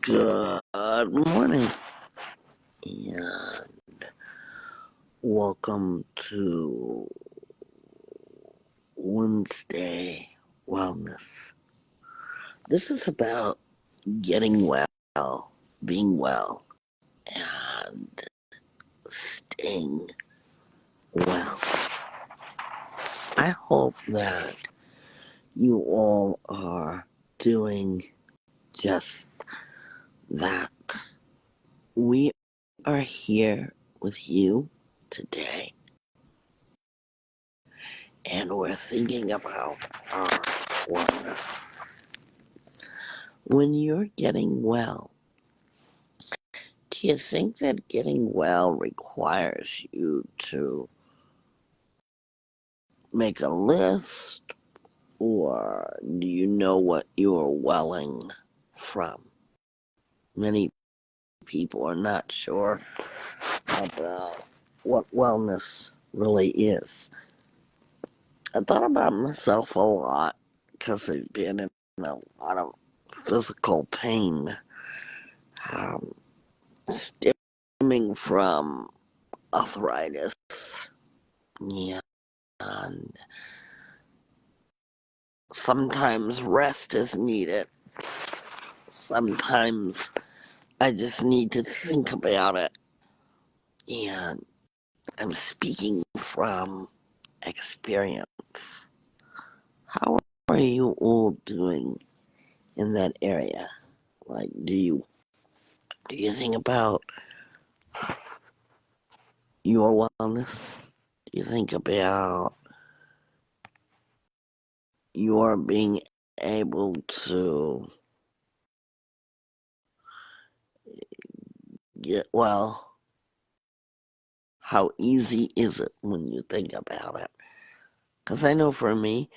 Good morning, and welcome to Wednesday Wellness. This is about getting well, being well, and staying well. I hope that you all are doing just that. We are here with you today, and we're thinking about our wellness. When you're getting well, do you think that getting well requires you to make a list, or do you know what you're welling from? Many people are not sure about what wellness really is. I thought about myself a lot because I've been in a lot of physical pain, stemming from arthritis. Yeah, and sometimes rest is needed. Sometimes I just need to think about it. And I'm speaking from experience. How are you all doing in that area? Like, do you think about your wellness? Do you think about your being able to get well? How easy is it when you think about it? Because I know for me,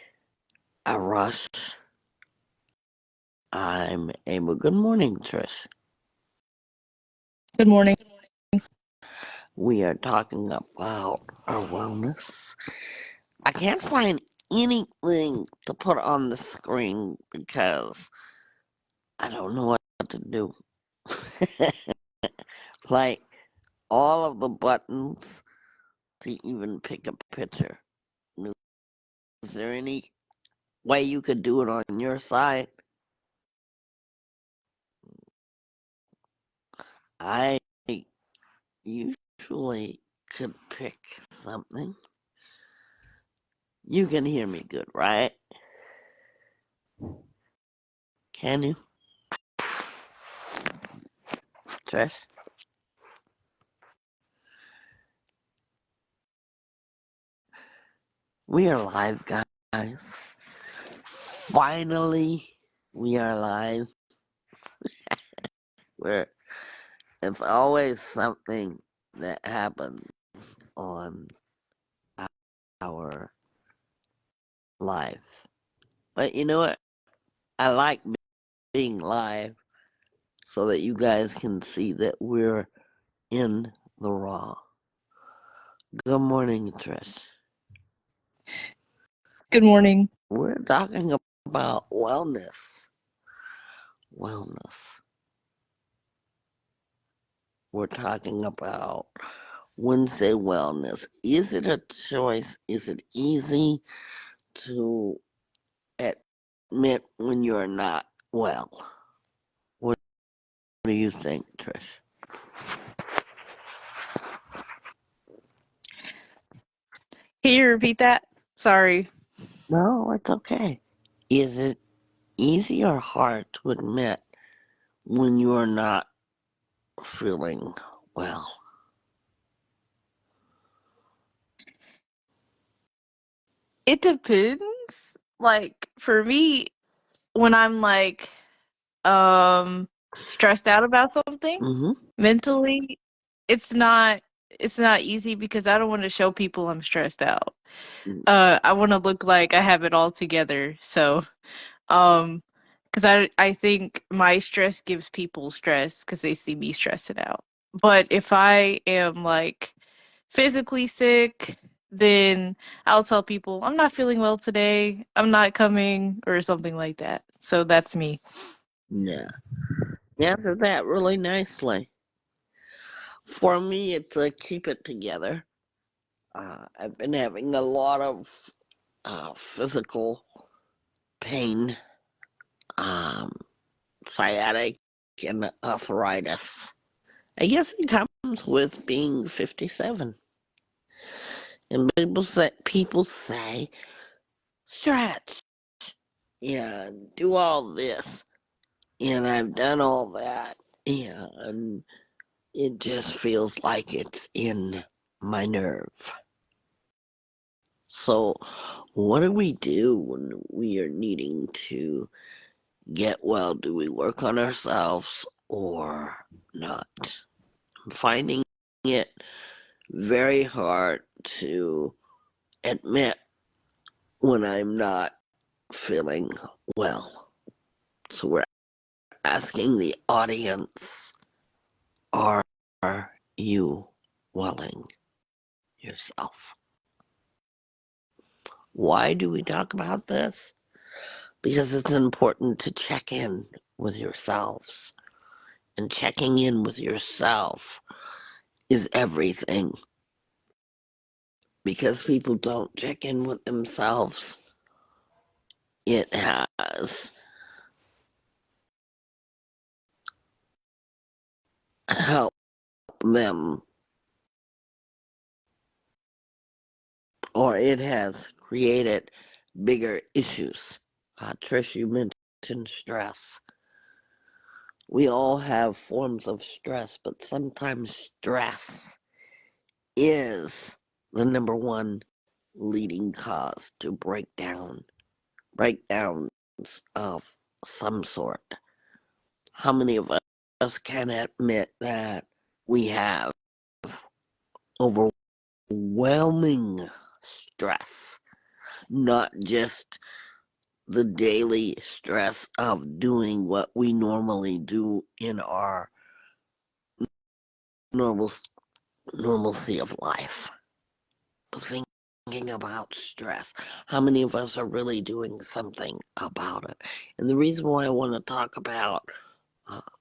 I rush. I'm able. Good morning, Trish. Good morning. We are talking about our wellness. I can't find anything to put on the screen because I don't know what to do. Like all of the buttons to even pick a picture. Is there any way you could do it on your side? I usually could pick something. You can hear me good, right? Can you? Trish? We are live, guys. Finally, we are live. Where it's always something that happens on our live. But you know what? I like being live so that you guys can see that we're in the raw. Good morning, Trish. Good morning. We're talking about wellness. Wellness. We're talking about Wednesday wellness. Is it a choice? Is it easy to admit when you're not well? What do you think, Trish? Can you repeat that? Sorry. No, it's okay. Is it easy or hard to admit when you're not feeling well? It depends. Like for me, when I'm like stressed out about something Mm-hmm. mentally, it's not it's not easy because I don't want to show people I'm stressed out. I want to look like I have it all together. So, um because I think my stress gives people stress because they see me stressing out. But if I am like physically sick, then I'll tell people I'm not feeling well today. I'm not coming or something like that. So that's me. Yeah. You answered that really nicely. For me, it's a keep it together. I've been having a lot of physical pain, um, sciatic, and arthritis. I guess it comes with being 57. And people say, stretch, yeah, do all this. And I've done all that. And it just feels like it's in my nerve. So, what do we do when we are needing to get well? Do we work on ourselves or not? I'm finding it very hard to admit when I'm not feeling well. So, we're asking the audience, are you welling yourself? Why do we talk about this? Because it's important to check in with yourselves. And checking in with yourself is everything. Because people don't check in with themselves, it has helped them, or it has created bigger issues. Trish, you mentioned stress. We all have forms of stress, but sometimes stress is the number one leading cause to breakdowns of some sort. How many of us can admit that we have overwhelming stress, not just the daily stress of doing what we normally do in our normal normalcy of life, but thinking about stress. How many of us are really doing something about it? And the reason why I want to talk about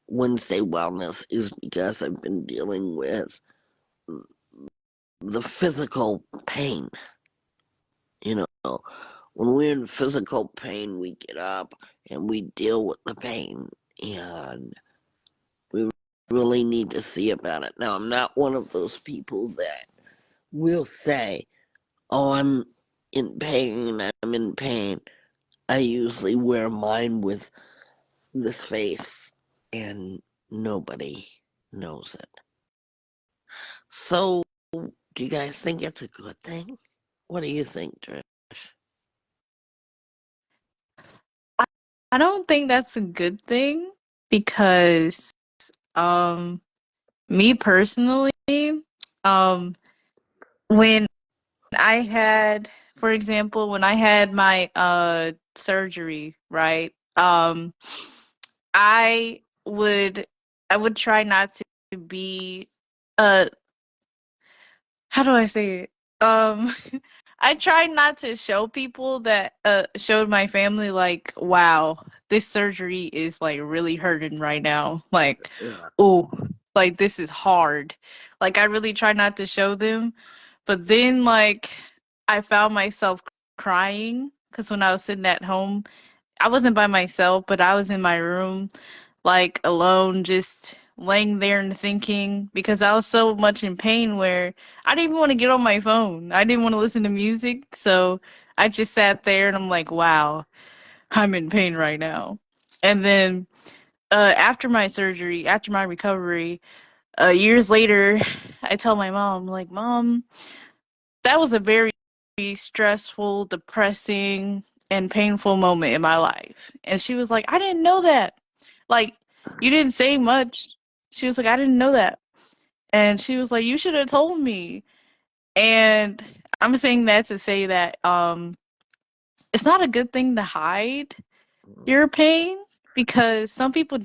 Wednesday wellness is because I've been dealing with the physical pain. You know, when we're in physical pain, we get up and we deal with the pain, and we really need to see about it. Now, I'm not one of those people that will say, oh, I'm in pain. I usually wear mine with this face, and nobody knows it. So, do you guys think it's a good thing? What do you think, Trish? I don't think that's a good thing because um me personally, um when I had, for example, when I had my surgery, right? I would I would try not to be uh how do I say it? I tried not to show people that showed my family like, wow, this surgery is like really hurting right now. Like, Yeah. oh, like this is hard. Like I really try not to show them. But then like I found myself crying because when I was sitting at home, I wasn't by myself, but I was in my room like alone, just laying there and thinking because I was so much in pain where I didn't even want to get on my phone. I didn't want to listen to music. So I just sat there and I'm like, wow, I'm in pain right now. And then after my surgery, after my recovery, years later, I tell my mom, like, Mom, that was a very stressful, depressing, and painful moment in my life. And she was like, I didn't know that. Like, you didn't say much. She was like, I didn't know that. And she was like, you should have told me. And I'm saying that to say that it's not a good thing to hide your pain because some people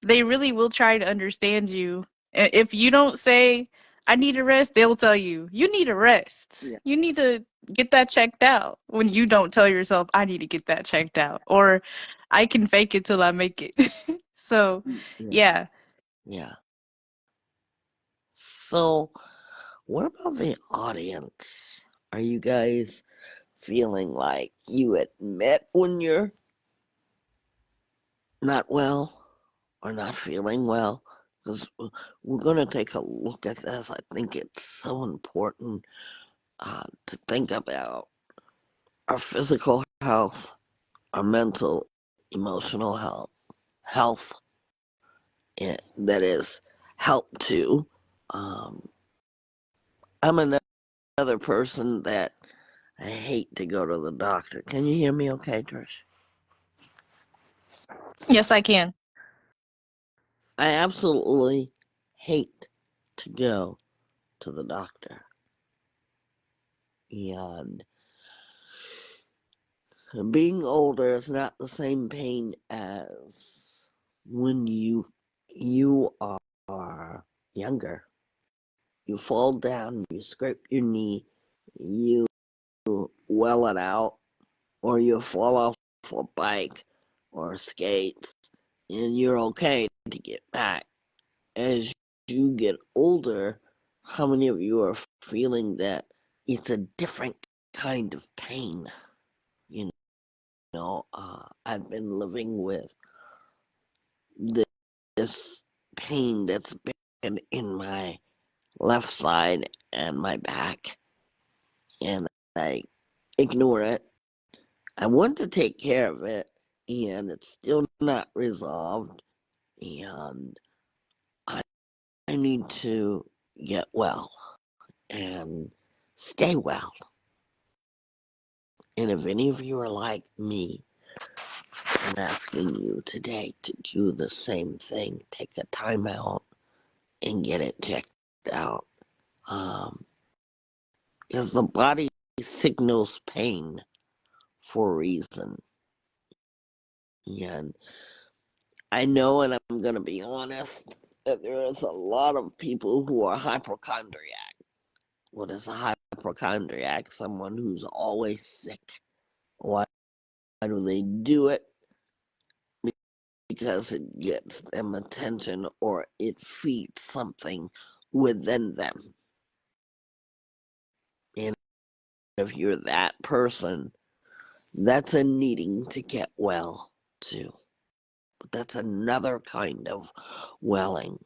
they really will try to understand you. If you don't say, I need a rest, they'll tell you, you need a rest. Yeah. You need to get that checked out when you don't tell yourself, I need to get that checked out. Or I can fake it till I make it. So, Yeah. yeah. Yeah. So, what about the audience? Are you guys feeling like you admit when you're not well or not feeling well? Because we're going to take a look at this. I think it's so important to think about our physical health, our mental, emotional health, and that is help too. I'm another person that I hate to go to the doctor. Can you hear me okay, Trish? Yes, I can. I absolutely hate to go to the doctor. And being older is not the same pain as when you are younger. You fall down, you scrape your knee, you well it out, or you fall off a bike or skates, and you're okay to get back. As you get older, how many of you are feeling that it's a different kind of pain? You I've been living with this pain that's been in my left side and my back, and I ignore it. I want to take care of it, and it's still not resolved, and I, I need to get well and stay well. And if any of you are like me, I'm asking you today to do the same thing. Take a time out and get it checked out. Because the body signals pain for a reason. And I know, and I'm going to be honest, that there is a lot of people who are hypochondriac. What is a hypochondriac? Someone who's always sick. Why do they do it? Because it gets them attention or it feeds something within them. And if you're that person, that's a needing to get well too. But that's another kind of welling.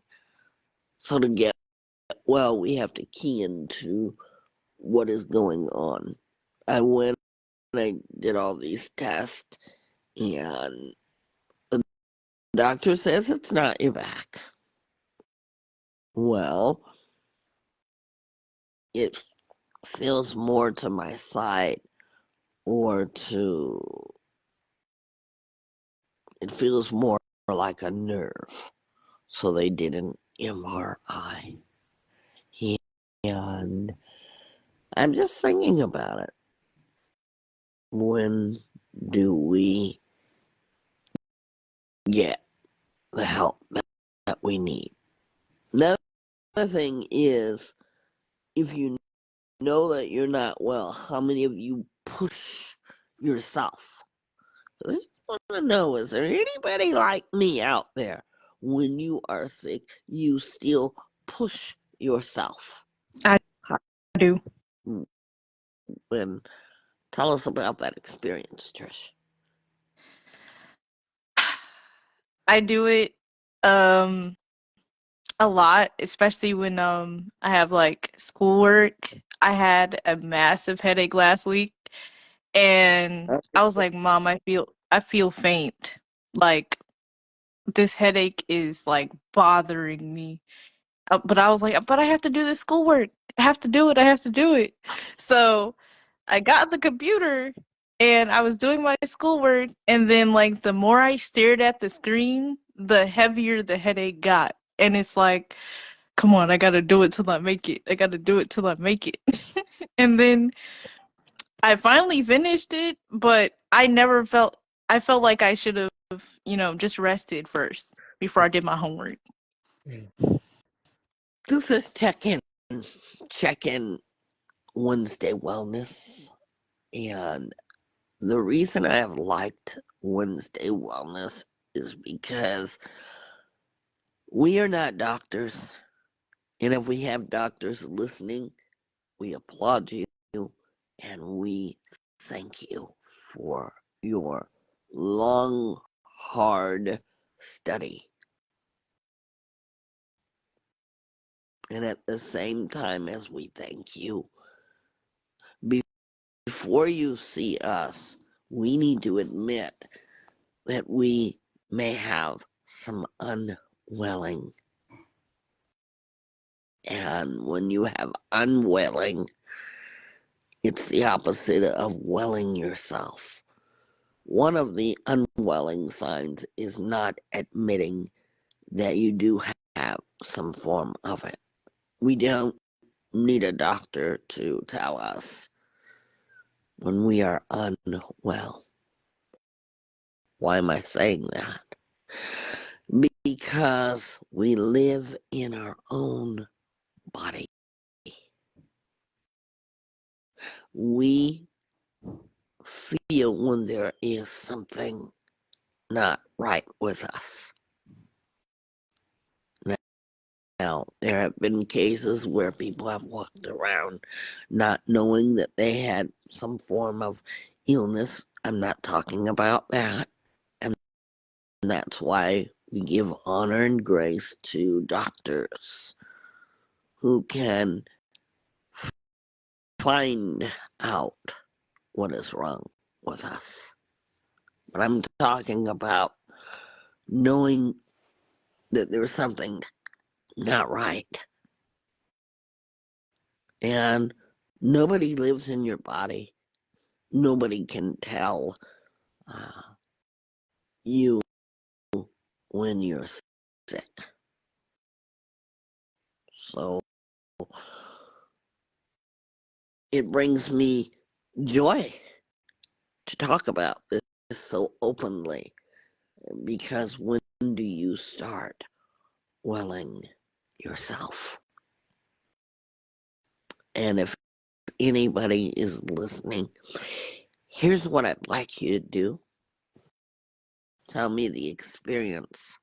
So to get well, we have to key into what is going on. I went and I did all these tests, and the doctor says it's not your back. Well, it feels more to my side or to it feels more like a nerve. So they did an MRI. And I'm just thinking about it. When do we get the help that we need? Another thing is, if you know that you're not well, how many of you push yourself? I just want to know, is there anybody like me out there? When you are sick, you still push yourself. I do. And tell us about that experience, Trish. I do it um a lot, especially when I have like schoolwork. I had a massive headache last week and I was like, "Mom, I feel faint. Like this headache is like bothering me." But I was like, "But I have to do this schoolwork. I have to do it. I have to do it." So, I got the computer and I was doing my schoolwork and then like the more I stared at the screen, the heavier the headache got. And it's like, come on, I gotta do it till I make it. I gotta do it till I make it. And then I finally finished it, but I felt like I should have, just rested first before I did my homework. This is check in Wednesday wellness, and The reason I have liked Wednesday Wellness is because we are not doctors. And if we have doctors listening, we applaud you and we thank you for your long, hard study. And at the same time as we thank you, before you see us, we need to admit that we may have some unwelling. And when you have unwelling, it's the opposite of welling yourself. One of the unwelling signs is not admitting that you do have some form of it. We don't need a doctor to tell us when we are unwell. Why am I saying that? Because we live in our own body. We feel when there is something not right with us. Now, there have been cases where people have walked around not knowing that they had some form of illness. I'm not talking about that. And that's why we give honor and grace to doctors who can find out what is wrong with us. But I'm talking about knowing that there's something not right. And nobody lives in your body. Nobody can tell you when you're sick. So it brings me joy to talk about this so openly, because when do you start welling yourself? And if anybody is listening, here's what I'd like you to do. Tell me the experience.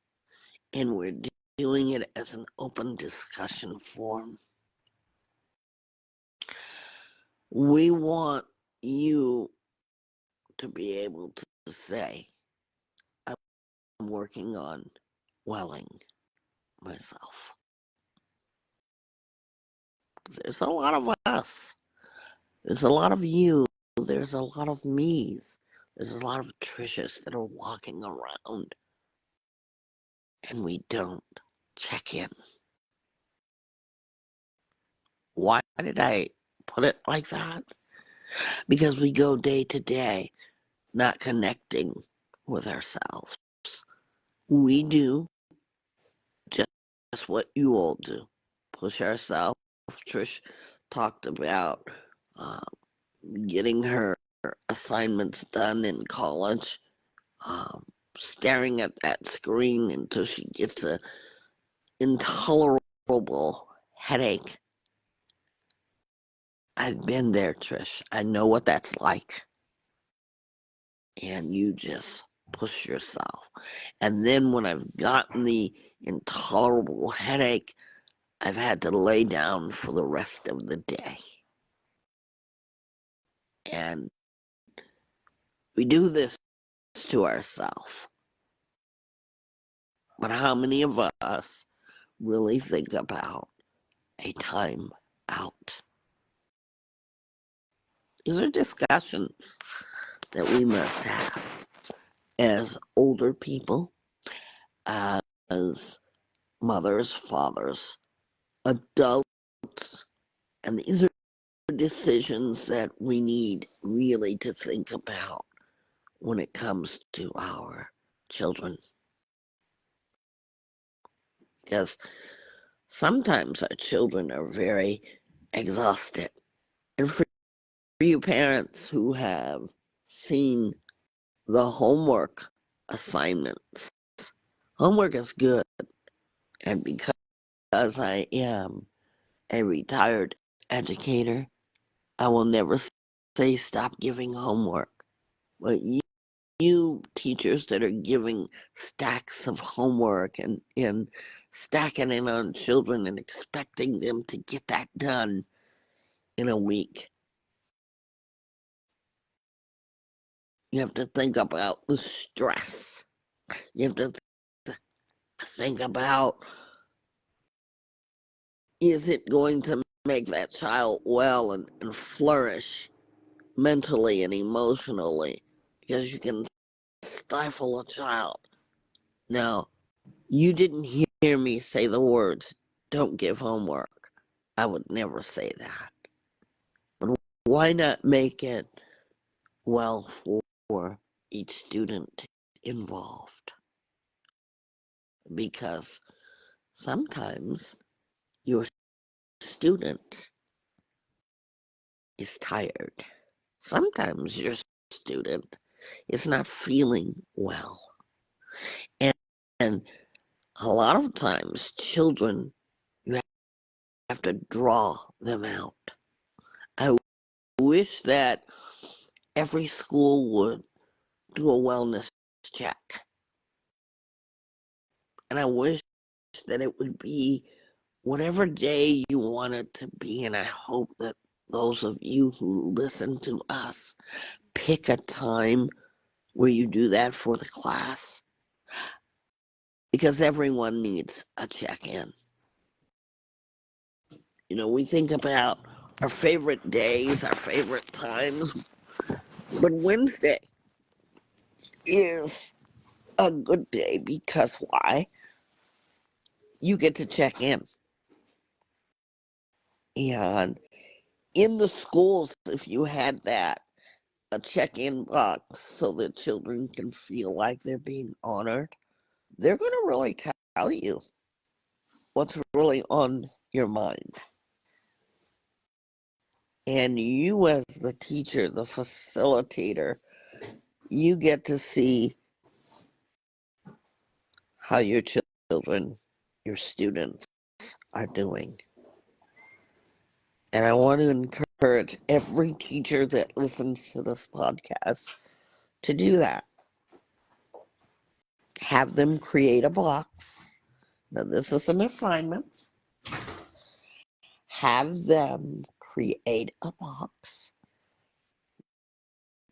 And we're doing it as an open discussion forum. We want you to be able to say, I'm working on welling myself. There's a lot of us. There's a lot of you. There's a lot of me's. There's a lot of Trishas that are walking around and we don't check in. Why did I put it like that? Because we go day to day not connecting with ourselves. We do just what you all do. Push ourselves. Trish talked about getting her assignments done in college, um, staring at that screen until she gets an intolerable headache. I've been there, Trish. I know what that's like. And you just push yourself. And then when I've gotten the intolerable headache, I've had to lay down for the rest of the day. And we do this to ourselves. But how many of us really think about a time out? These are discussions that we must have as older people, as mothers, fathers, adults, and these are decisions that we need really to think about when it comes to our children. Because sometimes our children are very exhausted. And for you parents who have seen the homework assignments, homework is good. And because I am a retired educator, I will never say stop giving homework. But you teachers that are giving stacks of homework and stacking it on children and expecting them to get that done in a week. You have to think about the stress. You have to think about, is it going to make that child well and flourish mentally and emotionally? Because you can stifle a child. Now, you didn't hear me say the words, don't give homework. I would never say that. But why not make it well for each student involved? Because sometimes your student is tired. Sometimes your student is not feeling well. And, and a lot of times, children, you have to draw them out. I wish that every school would do a wellness check. And I wish that it would be whatever day you want it to be. And I hope that those of you who listen to us pick a time where you do that for the class, because everyone needs a check-in. You know, we think about our favorite days, our favorite times, but Wednesday is a good day because why? You get to check in. And in the schools, if you had that, a check-in box so that children can feel like they're being honored, they're going to really tell you what's really on your mind. And you, as the teacher, the facilitator, you get to see how your children, your students are doing. And I want to encourage every teacher that listens to this podcast to do that. Have them create a box. Now, this is an assignment. Have them create a box.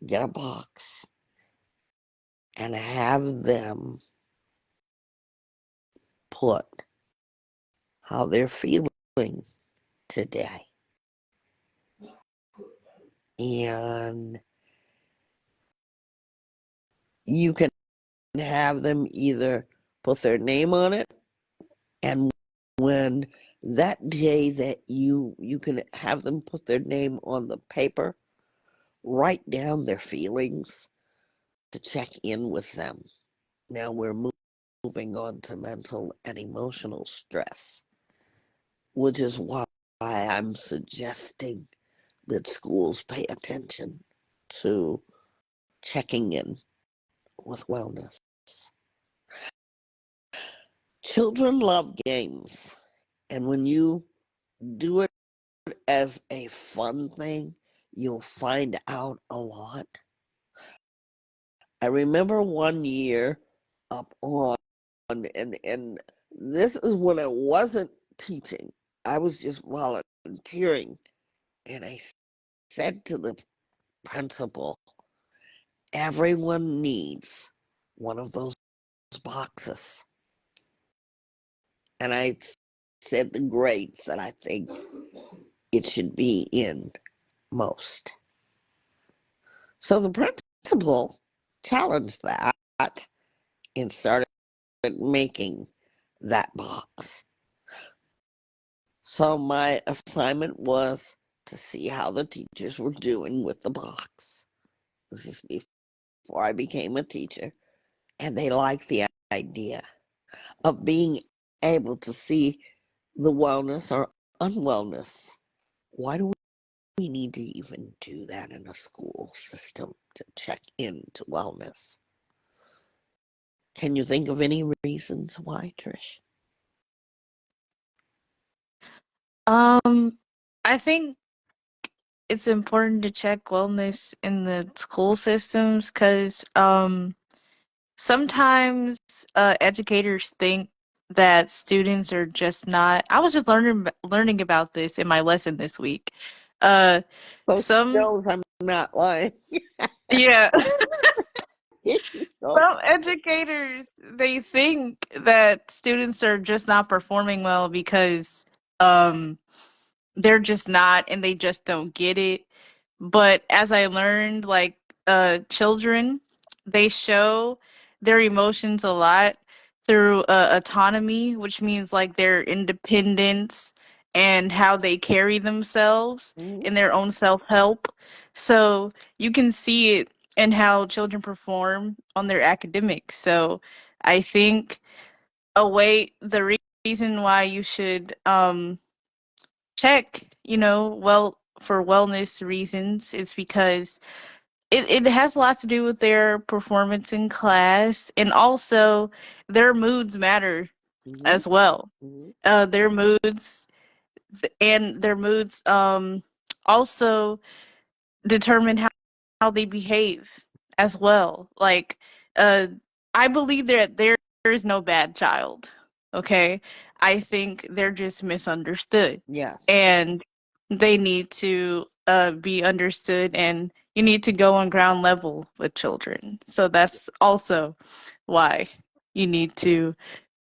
Get a box. And have them put how they're feeling today. And you can have them either put their name on it, and when that day that you can have them put their name on the paper, write down their feelings to check in with them. Now we're moving on to mental and emotional stress, which is why I'm suggesting that schools pay attention to checking in with wellness. Children love games, and when you do it as a fun thing, you'll find out a lot. I remember one year up on, and this is when I wasn't teaching, I was just volunteering, and I said to the principal, everyone needs one of those boxes. And I said the grades that I think it should be in most. So the principal challenged that and started making that box. So my assignment was to see how the teachers were doing with the box. This is before I became a teacher. And they liked the idea of being able to see the wellness or unwellness. Why do we need to even do that in a school system to check into wellness? Can you think of any reasons why, Trish? Um, I think it's important to check wellness in the school systems because sometimes educators think that students are just not. I was just learning about this in my lesson this week. Uh, So she some knows I'm not lying. yeah. So, Some educators, they think that students are just not performing well because um they're just not and they just don't get it. But as I learned, like children, they show their emotions a lot through autonomy, which means like their independence and how they carry themselves mhm, in their own self-help. So you can see it in how children perform on their academics. So I think the reason why you should check, well, for wellness reasons, is because it has a lot to do with their performance in class, and also their moods matter mhm, as well. mhm. Their moods and their moods also determine how they behave as well. Like, I believe that there is no bad child. Okay, I think they're just misunderstood, Yes, and they need to be understood. And you need to go on ground level with children. So that's also why you need to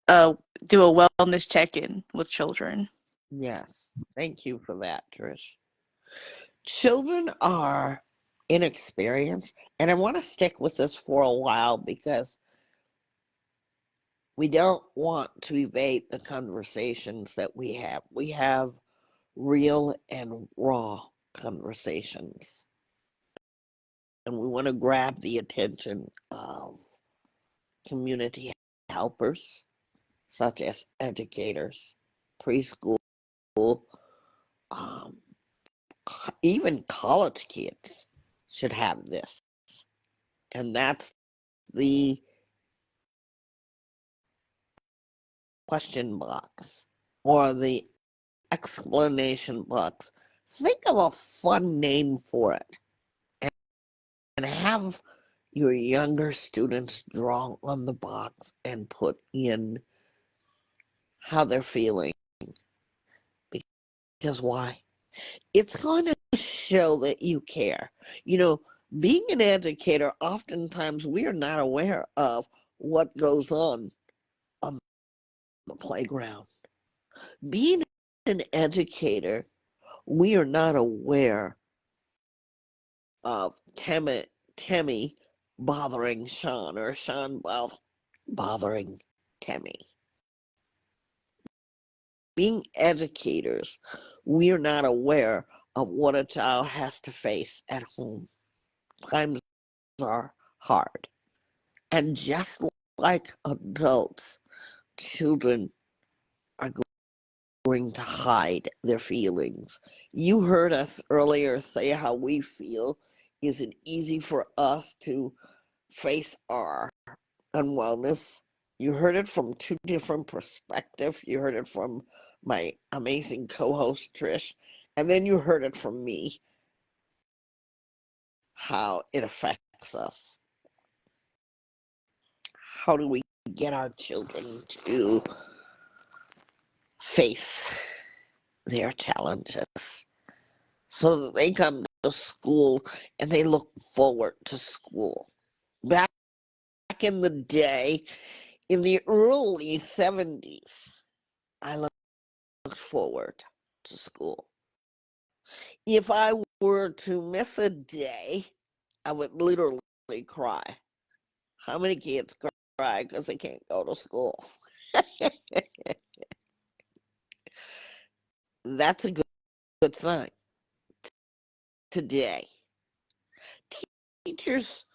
uh, do a wellness check-in with children. yes. Thank you for that, Trish. Children are inexperienced, and I want to stick with this for a while because we don't want to evade the conversations that we have. We have real and raw conversations, and we want to grab the attention of community helpers, such as educators, preschool, um, even college kids should have this. And that's the question box or the explanation box. Think of a fun name for it and have your younger students draw on the box and put in how they're feeling. Because why? It's going to show that you care. You know, being an educator, oftentimes we are not aware of what goes on the playground. Being an educator, we are not aware of Tammy bothering Sean or Sean bothering Tammy. Being educators, we are not aware of what a child has to face at home. Times are hard. And just like adults, children are going to hide their feelings. You heard us earlier say how we feel. Is it easy for us to face our unwellness? You heard it from two different perspectives. You heard it from my amazing co-host Trish, and then you heard it from me, how it affects us. How do we get our children to face their challenges so that they come to school and they look forward to school? Back in the day, in the early 70s, I looked forward to school. If I were to miss a day, I would literally cry. How many kids cry because they can't go to school? That's a good sign. Today, teachers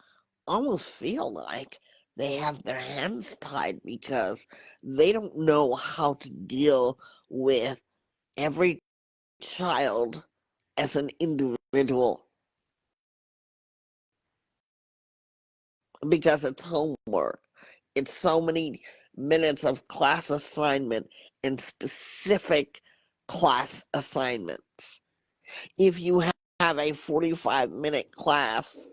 almost feel like they have their hands tied because they don't know how to deal with every child as an individual because it's homework. It's so many minutes of class assignment and specific class assignments. If you have a 45-minute class,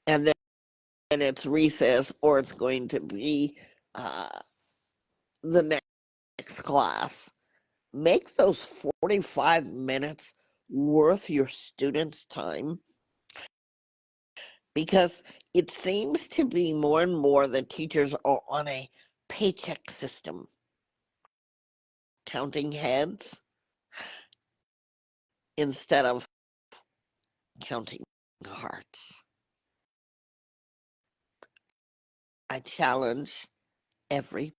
and then it's recess, or it's going to be the next class. Make those 45 minutes worth your students' time, because it seems to be more and more that teachers are on a paycheck system, counting heads instead of counting hearts. I challenge every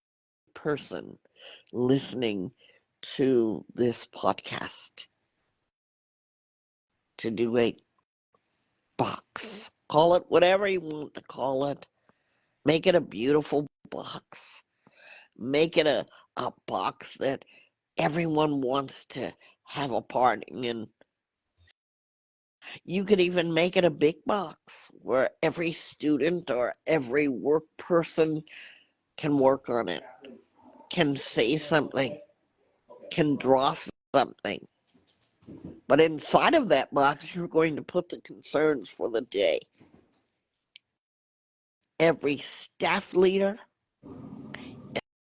person listening to this podcast to do a box. Call it whatever you want to call it. Make it a beautiful box. Make it a box that everyone wants to have a part in. You could even make it a big box where every student or every work person can work on it, can say something, can draw something. But inside of that box, you're going to put the concerns for the day. Every staff leader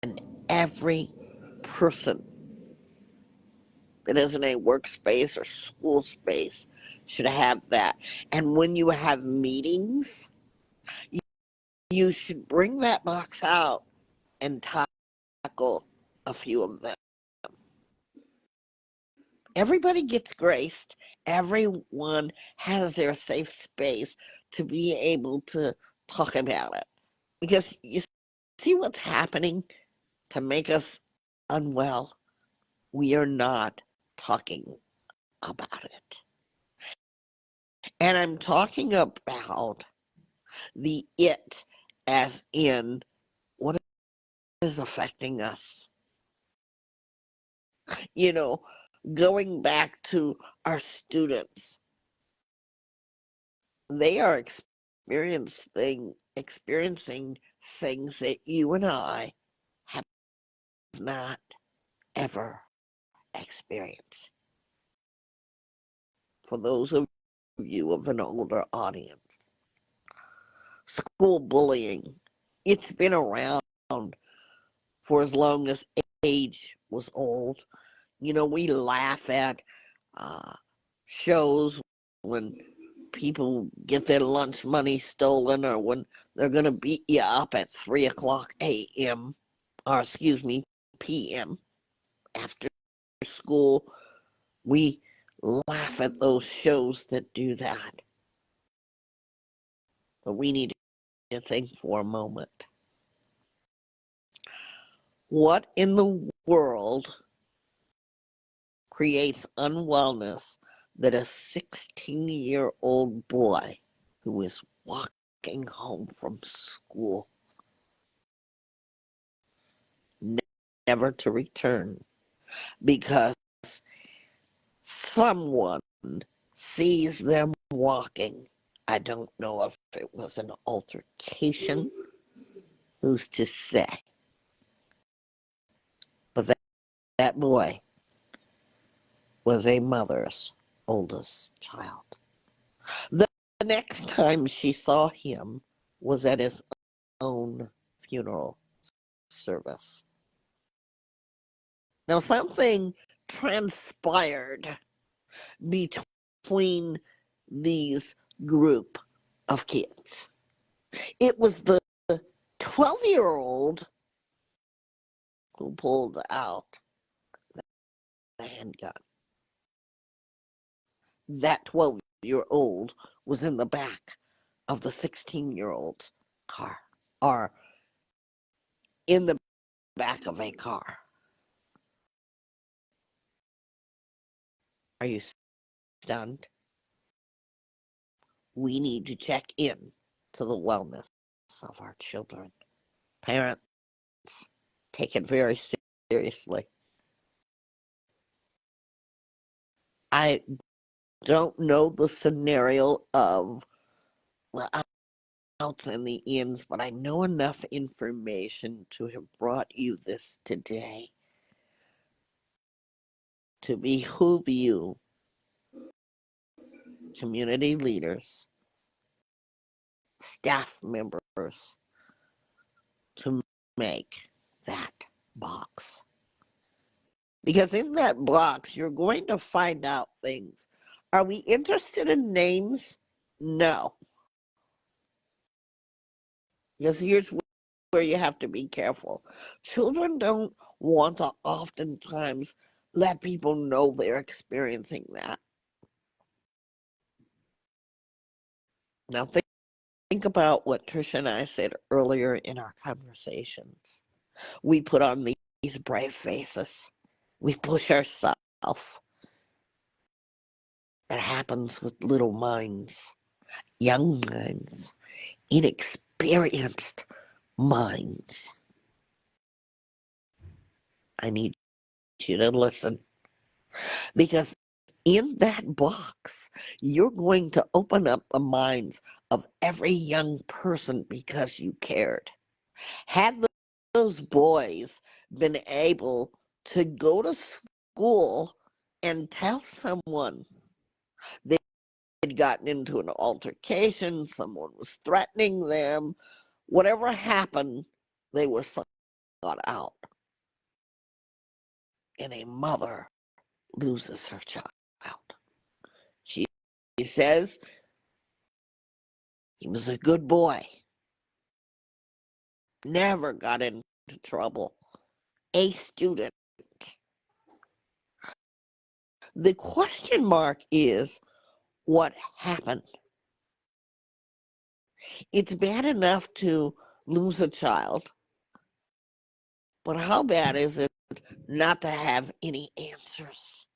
and every person that is in a workspace or school space should have that. And when you have meetings, you should bring that box out and tackle a few of them. Everybody gets graced. Everyone has their safe space to be able to talk about it. Because you see what's happening to make us unwell? We are not talking about it. And I'm talking about the it as in what is affecting us. You know, going back to our students, they are experiencing things that you and I have not ever experienced. For those of you of an older audience, school bullying, it's been around for as long as age was old. You know, we laugh at shows when people get their lunch money stolen, or when they're going to beat you up at 3 o'clock a.m., or excuse me, p.m. after school. We laugh at those shows that do that. But we need to think for a moment. What in the world creates unwellness that a 16-year-old boy who is walking home from school, never to return, because someone sees them walking? I don't know if it was an altercation, who's to say? But that boy was a mother's oldest child. The next time she saw him was at his own funeral service. Now, something transpired between these group of kids. It was the 12-year-old who pulled out the handgun. That 12-year-old was in the back of the 16-year-old's car, or in the back of a car. Are you stunned? We need to check in to the wellness of our children. Parents, take it very seriously. I don't know the scenario of the outs and the ins, but I know enough information to have brought you this today to behoove you community leaders, staff members to make that box. Because in that box, you're going to find out things. Are we interested in names? No. Because here's where you have to be careful. Children don't want to oftentimes let people know they're experiencing that. Now think about what Trisha and I said earlier in our conversations. We put on these brave faces. We push ourselves. That happens with little minds, young minds, inexperienced minds. I need you to listen, because in that box, you're going to open up the minds of every young person because you cared. Had those boys been able to go to school and tell someone they had gotten into an altercation, someone was threatening them, whatever happened, they were sought out. And a mother loses her child. She says he was a good boy, never got into trouble, a student. The question mark is, what happened? It's bad enough to lose a child, but how bad is it not to have any answers?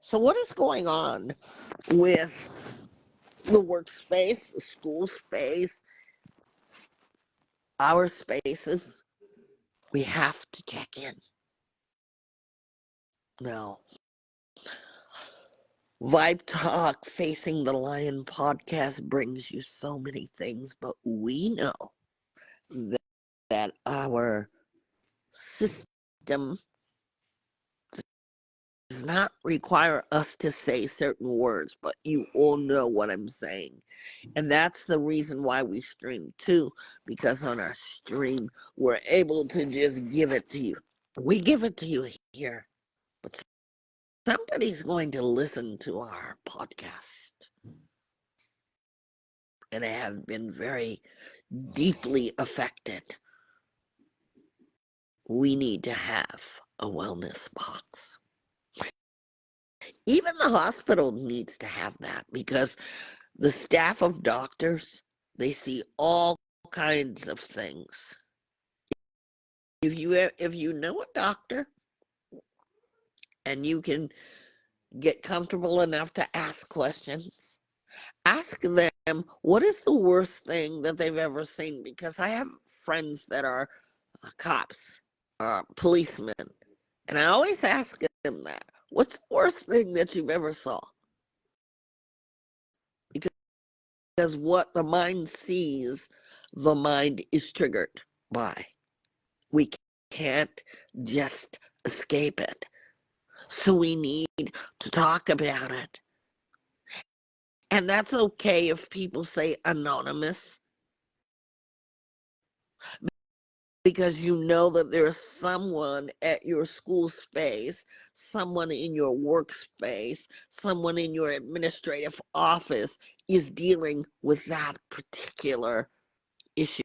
So what is going on with the workspace, the school space, our spaces? We have to check in. Now, Vibe Talk Facing the Lion podcast brings you so many things, but we know that our system does not require us to say certain words, but you all know what I'm saying. And that's the reason why we stream too, because on our stream, we're able to just give it to you. We give it to you here, but somebody's going to listen to our podcast and have been very deeply affected. We need to have a wellness box. Even the hospital needs to have that, because the staff of doctors, they see all kinds of things. If you know a doctor and you can get comfortable enough to ask questions, ask them what is the worst thing that they've ever seen, because I have friends that are cops, policemen, and I always ask them that. What's the worst thing that you've ever saw? Because what the mind sees, the mind is triggered by. We can't just escape it. So we need to talk about it. And that's okay if people say anonymous, because you know that there's someone at your school space, someone in your workspace, someone in your administrative office is dealing with that particular issue.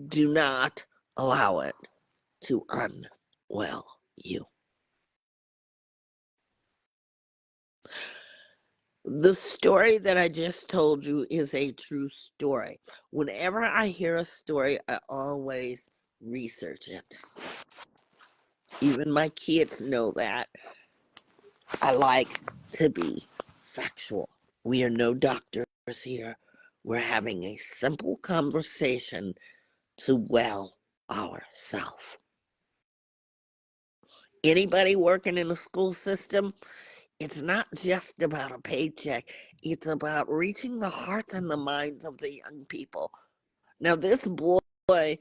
Do not allow it to unwell you. The story that I just told you is a true story. Whenever I hear a story, I always research it. Even my kids know that. I like to be factual. We are no doctors here. We're having a simple conversation to well ourselves. Anybody working in the school system, it's not just about a paycheck. It's about reaching the hearts and the minds of the young people. Now, this boy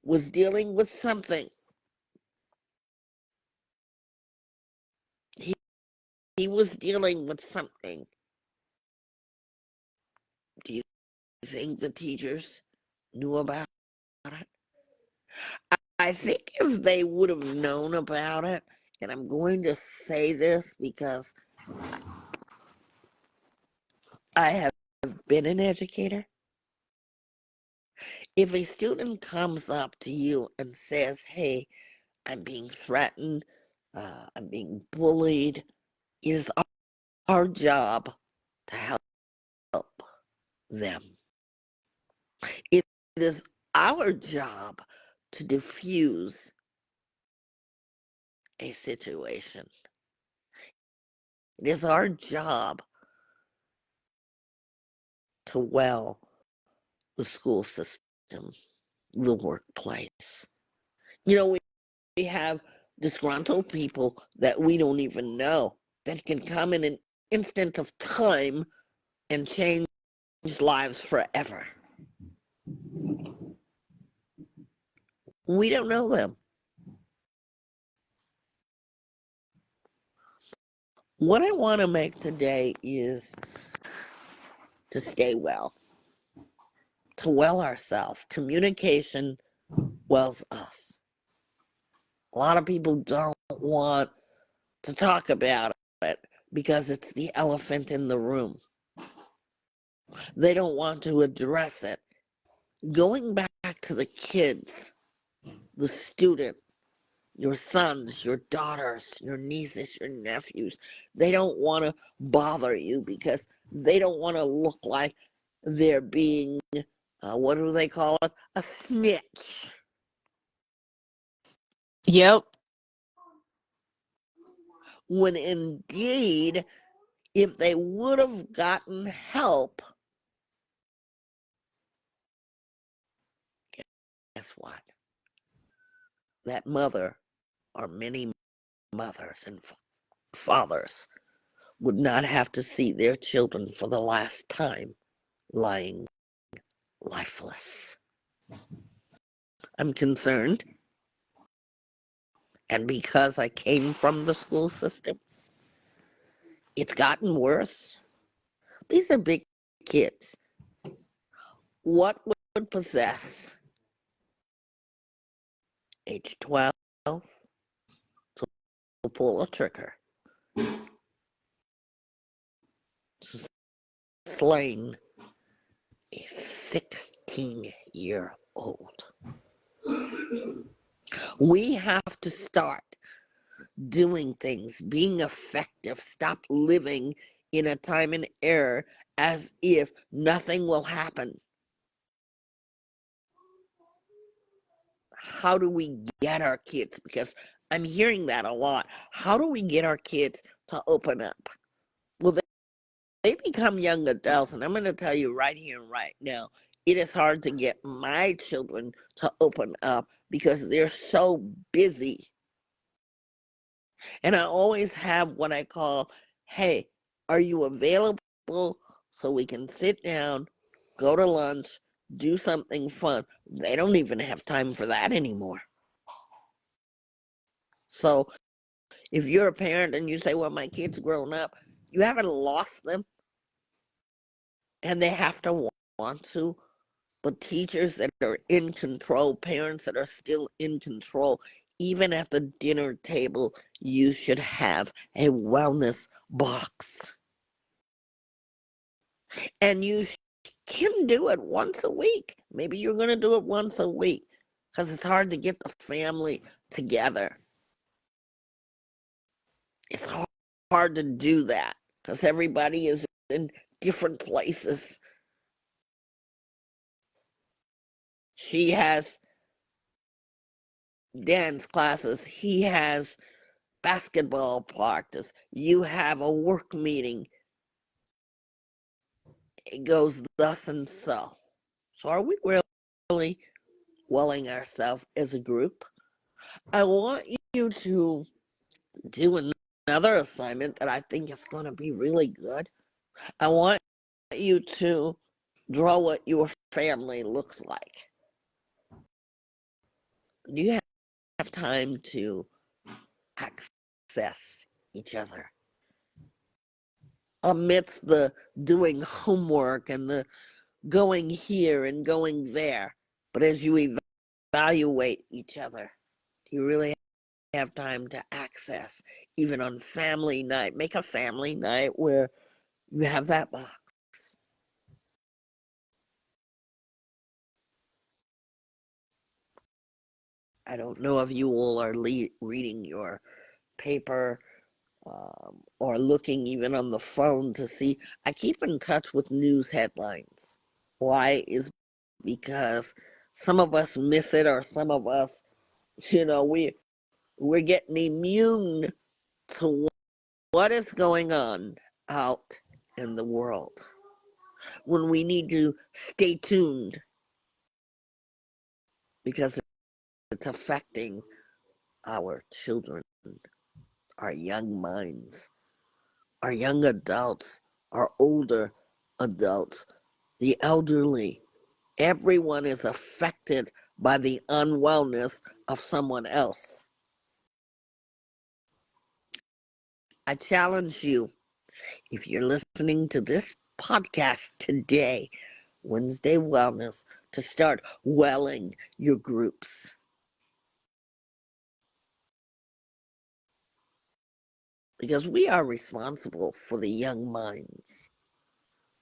was dealing with something. He he was dealing with something. Do you think the teachers knew about it? I think if they would have known about it, and I'm going to say this because I have been an educator. If a student comes up to you and says, hey, I'm being threatened, I'm being bullied, it is our job to help them. It is our job to diffuse a situation. It is our job to well the school system, the workplace. We have disgruntled people that we don't even know that can come in an instant of time and change lives forever. We don't know them. What I want to make today is to stay well, to well ourselves. Communication wells us. A lot of people don't want to talk about it because it's the elephant in the room. They don't want to address it. Going back to the kids, the student, your sons, your daughters, your nieces, your nephews, they don't want to bother you because they don't want to look like they're being, what do they call it? A snitch. Yep. When indeed, if they would have gotten help, guess what? That mother, or many mothers and fathers, would not have to see their children for the last time lying lifeless. I'm concerned, and because I came from the school systems, it's gotten worse. These are big kids. What would possess age 12 to pull a trigger to slaying a 16-year-old? We have to start doing things, being effective, stop living in a time and era as if nothing will happen. How do we get our kids? Because I'm hearing that a lot. How do we get our kids to open up? Well, they become young adults, and I'm going to tell you right here and right now, it is hard to get my children to open up because they're so busy. And I always have what I call, hey, are you available so we can sit down, go to lunch, do something fun? They don't even have time for that anymore. So if you're a parent and you say, well, my kid's grown up, you haven't lost them, and they have to want to. But teachers that are in control, parents that are still in control, even at the dinner table, you should have a wellness box. And you can do it once a week. Maybe you're going to do it once a week because it's hard to get the family together. It's hard to do that because everybody is in different places. She has dance classes. He has basketball practice. You have a work meeting. It goes thus and so. So are we really welling ourselves as a group? I want you to do another assignment that I think is going to be really good. I want you to draw what your family looks like. Do you have time to access each other? amidst the doing homework and the going here and going there. But as you evaluate each other, you really have time to access, even on family night. Make a family night where you have that box. I don't know if you all are reading your paper or looking even on the phone to see. I keep in touch with news headlines. Why is because some of us miss it, or some of us, we're getting immune to what is going on out in the world when we need to stay tuned because it's affecting our children, our young minds, our young adults, our older adults, the elderly. Everyone is affected by the unwellness of someone else. I challenge you, if you're listening to this podcast today, Wednesday Wellness, to start welling your groups. Because we are responsible for the young minds.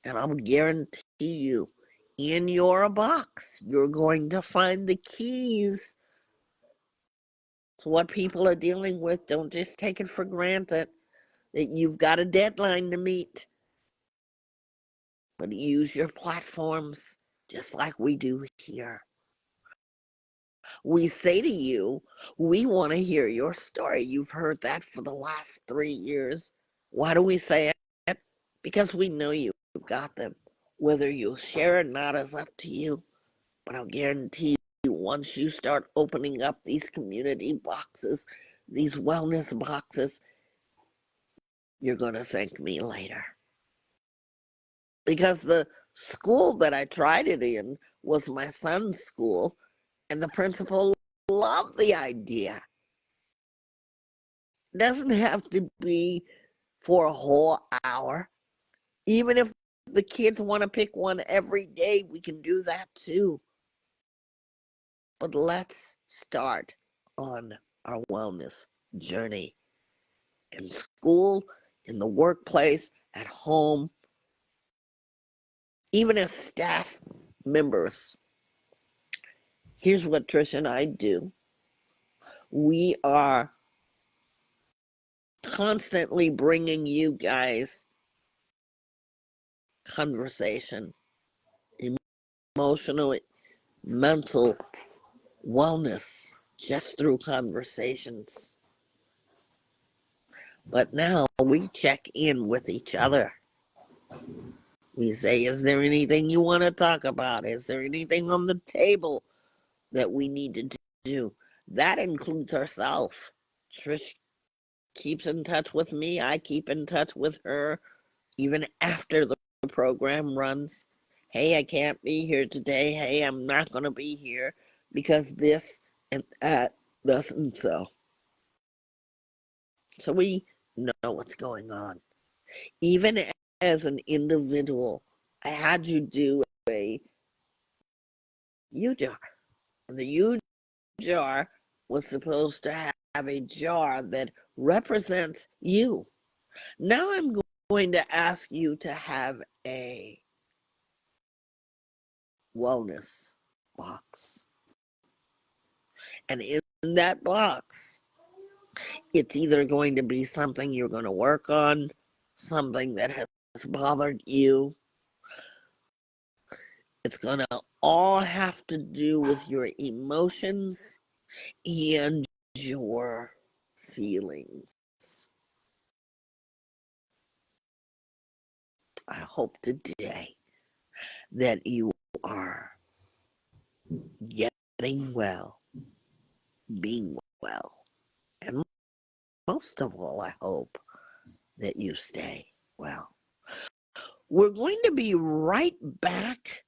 And I'll guarantee you, in your box, you're going to find the keys to what people are dealing with. Don't just take it for granted that you've got a deadline to meet, but use your platforms just like we do here. We say to you, we want to hear your story. You've heard that for the last 3 years. Why do we say it? Because we know you've got them. Whether you'll share or not is up to you. But I'll guarantee you, once you start opening up these community boxes, these wellness boxes, you're going to thank me later. Because the school that I tried it in was my son's school, and the principal loved the idea. It doesn't have to be for a whole hour. Even if the kids want to pick one every day, we can do that too. But let's start on our wellness journey in school, in the workplace, at home, even as staff members. Here's what Trish and I do. We are constantly bringing you guys conversation, emotional, mental wellness just through conversations. But now we check in with each other. We say, is there anything you want to talk about? Is there anything on the table that we need to do? That includes herself. Trish keeps in touch with me. I keep in touch with her even after the program runs. Hey, I can't be here today. Hey, I'm not going to be here because this and that doesn't so. So we know what's going on. Even as an individual, I had you do a U jar. And the U jar was supposed to have a jar that represents you. Now I'm going to ask you to have a wellness box. And in that box, it's either going to be something you're going to work on, something that has bothered you. It's going to all have to do with your emotions and your feelings. I hope today that you are getting well, being well, and most of all, I hope that you stay well. We're going to be right back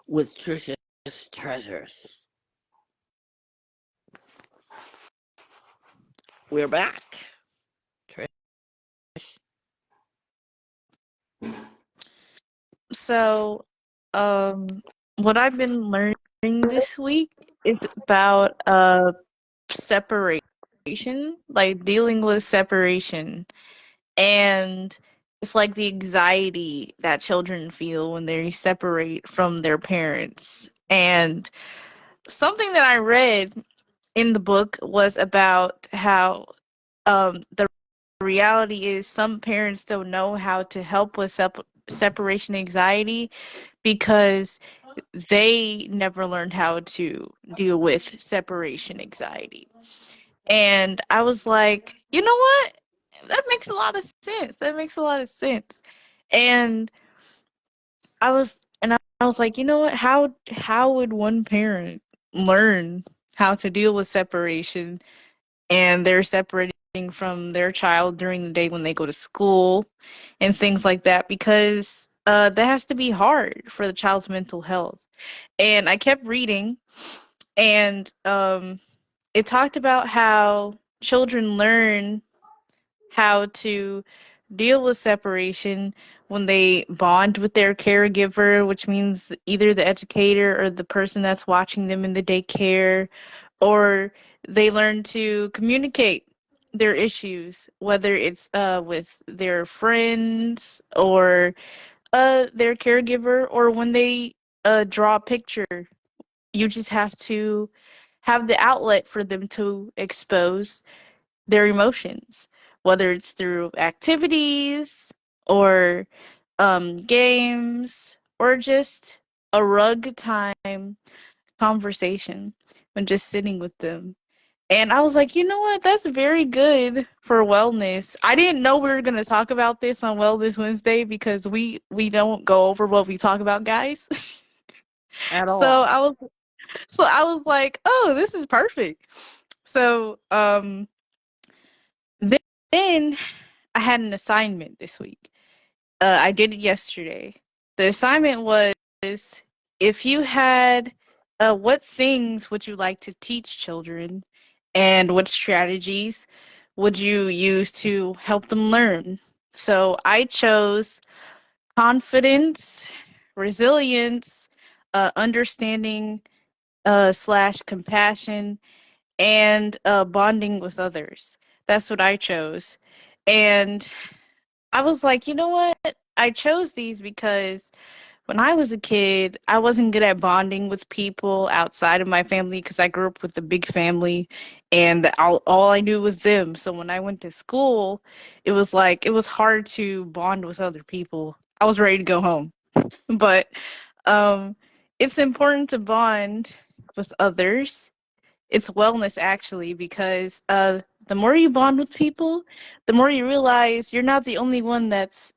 with Trisha's Treasures. We're back. Trish. So, um, what I've been learning this week is about separation, like dealing with separation. And it's like the anxiety that children feel when they separate from their parents. And something that I read in the book was about how the reality is some parents don't know how to help with separation anxiety because they never learned how to deal with separation anxiety. And I was like, you know what? That makes a lot of sense. That makes a lot of sense. And I was like, you know what? How would one parent learn how to deal with separation and they're separating from their child during the day when they go to school and things like that because that has to be hard for the child's mental health. And I kept reading and it talked about how children learn how to deal with separation when they bond with their caregiver, which means either the educator or the person that's watching them in the daycare, or they learn to communicate their issues, whether it's with their friends or their caregiver, or when they draw a picture. You just have to have the outlet for them to expose their emotions, whether it's through activities or games or just a rug time conversation when just sitting with them. And I was like, you know what? That's very good for wellness. I didn't know we were going to talk about this on Wellness Wednesday because we don't go over what we talk about, guys. At so all. I was so I was like, oh, this is perfect. So then I had an assignment this week. I did it yesterday. The assignment was if you had, what things would you like to teach children and what strategies would you use to help them learn? So I chose confidence, resilience, understanding slash compassion, and bonding with others. That's what I chose. And I was like, you know what? I chose these because when I was a kid, I wasn't good at bonding with people outside of my family because I grew up with a big family and all I knew was them. So when I went to school, it was like, it was hard to bond with other people. I was ready to go home. But um, it's important to bond with others. It's wellness actually because the more you bond with people, the more you realize you're not the only one that's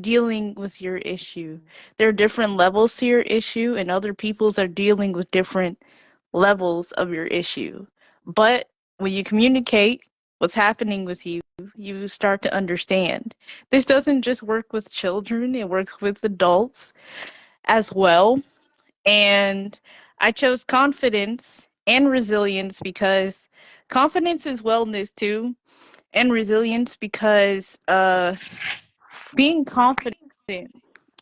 dealing with your issue. There are different levels to your issue, and other people's are dealing with different levels of your issue. But when you communicate what's happening with you, you start to understand. This doesn't just work with children, it works with adults as well. And I chose confidence and resilience because confidence is wellness too, and resilience because being confident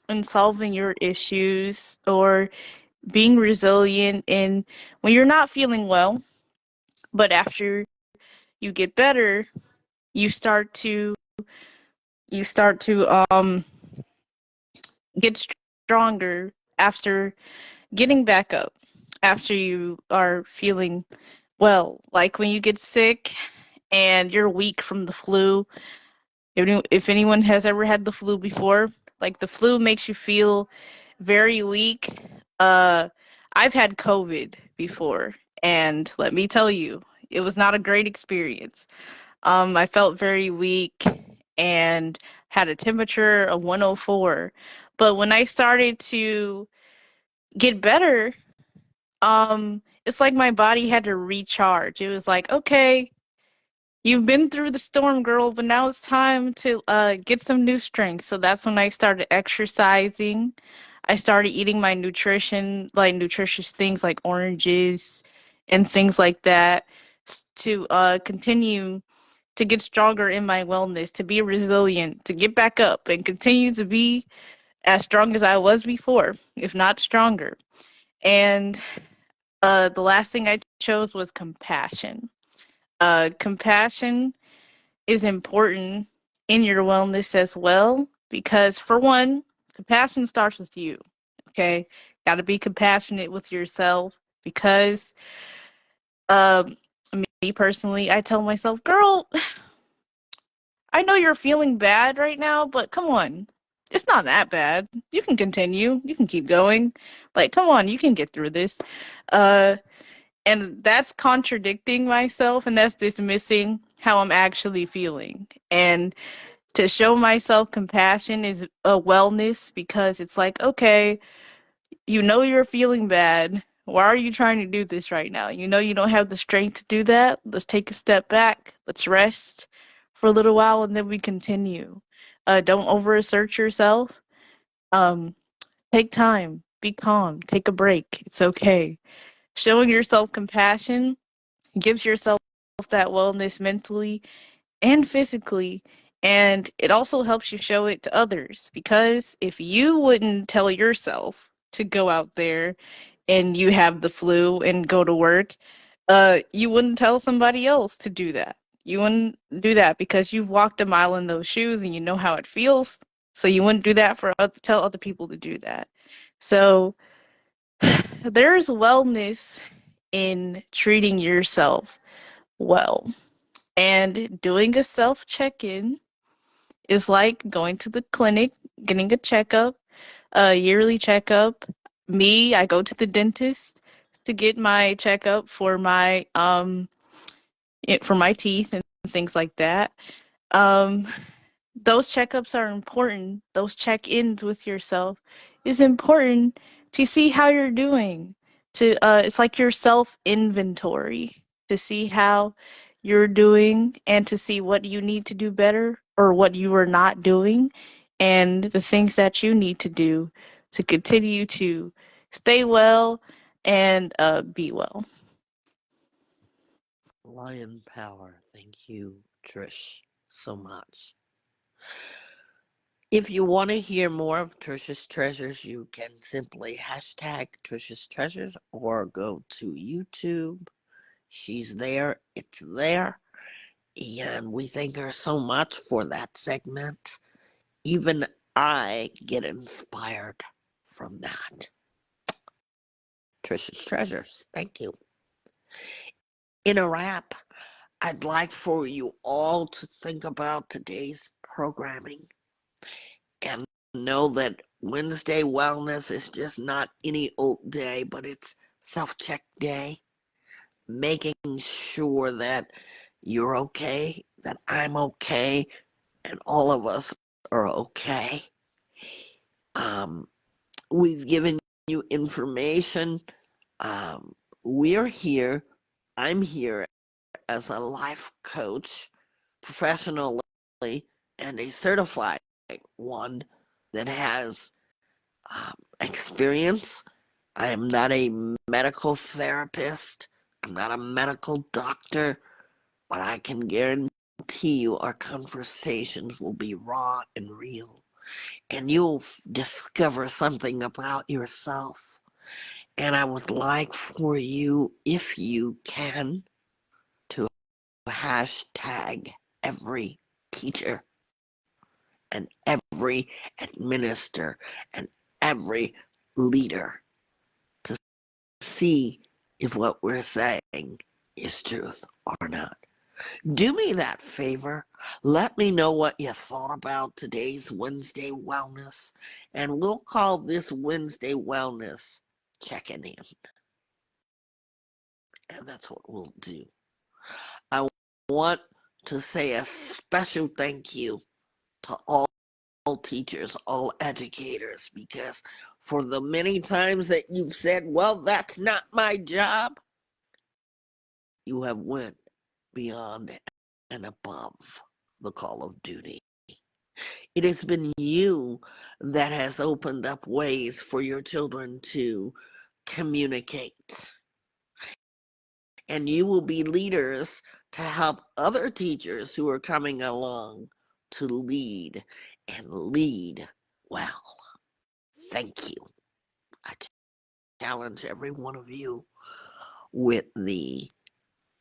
in solving your issues or being resilient in when you're not feeling well, but after you get better, you start to you start to get stronger after getting back up after you are feeling well, like when you get sick and you're weak from the flu. If anyone has ever had the flu before, like the flu makes you feel very weak. Uh, I've had COVID before, and let me tell you, it was not a great experience. I felt very weak and had a temperature of 104. But when I started to get better, it's like my body had to recharge. It was like, okay, you've been through the storm, girl, but now it's time to get some new strength. So that's when I started exercising. I started eating my nutrition, like nutritious things like oranges and things like that, to continue to get stronger in my wellness, to be resilient, to get back up and continue to be as strong as I was before, if not stronger. And the last thing I chose was compassion. Compassion is important in your wellness as well because, for one, compassion starts with you. Okay, got to be compassionate with yourself because, um, me personally, I tell myself, "Girl, I know you're feeling bad right now, but come on, it's not that bad. You can continue. You can keep going. Like, come on, you can get through this." Uh, and that's contradicting myself, and that's dismissing how I'm actually feeling. And to show myself compassion is a wellness because it's like, okay, you know you're feeling bad. Why are you trying to do this right now? You know you don't have the strength to do that. Let's take a step back. Let's rest for a little while and then we continue. Don't overassert yourself. Um, take time. Be calm. Take a break. It's okay. Showing yourself compassion gives yourself that wellness mentally and physically. And it also helps you show it to others because if you wouldn't tell yourself to go out there and you have the flu and go to work, you wouldn't tell somebody else to do that. You wouldn't do that because you've walked a mile in those shoes and you know how it feels. So you wouldn't do that for tell other people to do that. So there's wellness in treating yourself well. And doing a self check in is like going to the clinic, getting a checkup, a yearly checkup. Me, I go to the dentist to get my checkup for my teeth and things like that. Um, those checkups are important. Those check-ins with yourself is important to see how you're doing. It's like your self inventory to see how you're doing and to see what you need to do better or what you are not doing and the things that you need to do to continue to stay well and be well. Lion power. Thank you, Trish, so much. If you want to hear more of Trisha's treasures, you can simply hashtag Trisha's treasures or go to YouTube. She's there, it's there. And we thank her so much for that segment. Even I get inspired from that. Trisha's treasures. Thank you. In a wrap, I'd like for you all to think about today's programming and know that Wednesday Wellness is just not any old day, but it's self-check day, making sure that you're okay, that I'm okay, and all of us are okay. Um, we've given you information. We're here. I'm here as a life coach professionally and a certified one that has experience. I am not a medical therapist. I'm not a medical doctor, but I can guarantee you our conversations will be raw and real. And you'll discover something about yourself. And I would like for you, if you can, to hashtag every teacher and every administrator and every leader to see if what we're saying is truth or not. Do me that favor. Let me know what you thought about today's Wednesday Wellness, and we'll call this Wednesday Wellness checking in. And that's what we'll do. I want to say a special thank you to all teachers, all educators, because for the many times that you've said, well, that's not my job, you have went beyond and above the call of duty. It has been you that has opened up ways for your children to communicate. And you will be leaders to help other teachers who are coming along to lead and lead well. thank you. I challenge every one of you with the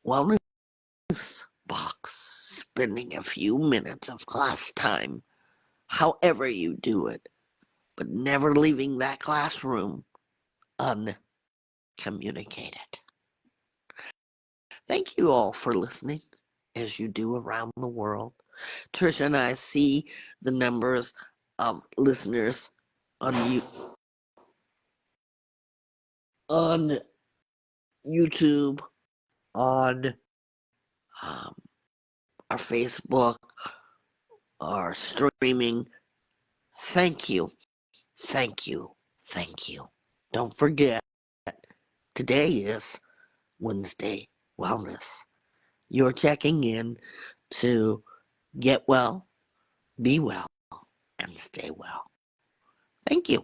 wellness box, spending a few minutes of class time, however you do it, but never leaving that classroom uncommunicated. Thank you all for listening as you do around the world. Trisha and I see the numbers of listeners on YouTube, on um, our Facebook, our streaming. Thank you, thank you, thank you. Don't forget, today is Wednesday Wellness. You're checking in to get well, be well, and stay well. Thank you.